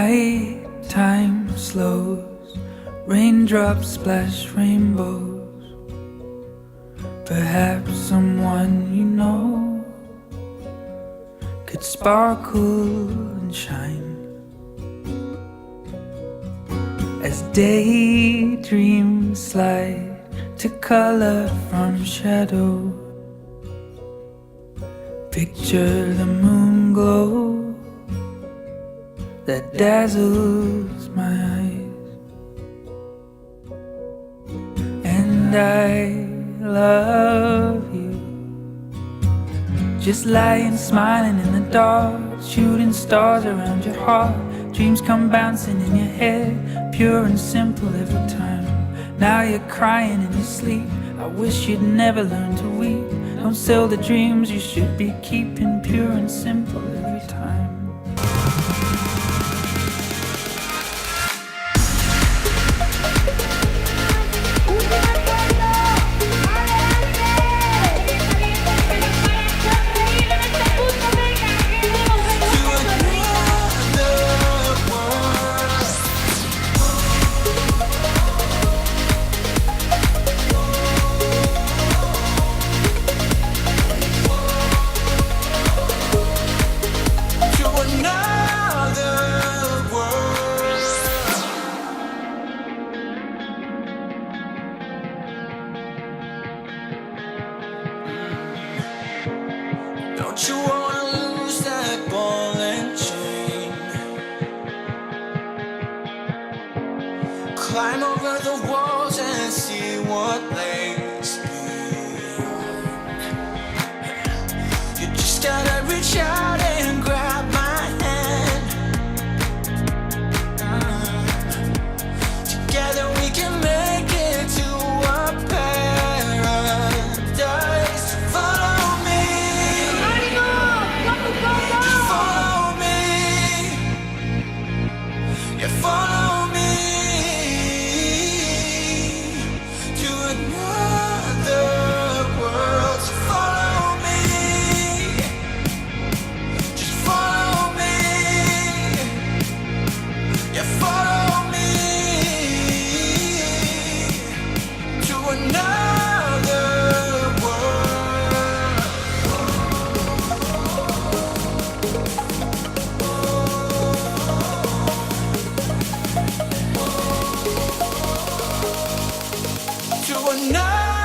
Night time slows, raindrops splash rainbows. Perhaps someone you know could sparkle and shine as daydreams slide to color from shadow. Picture the moon glow that dazzles my eyes, and I love you. Just lying smiling in the dark, shooting stars around your heart. Dreams come bouncing in your head, pure and simple every time. Now you're crying in your sleep, I wish you'd never learn to weep. Don't sell the dreams you should be keeping, pure and simple every time. Don't you wanna lose that ball and chain? Climb over the walls and see what lays beyond. You just gotta reach out and grab my hand. Together we can make it to a paradise. Follow me. Follow me to another world. So follow me, just follow me. Yeah, follow me to another world. To another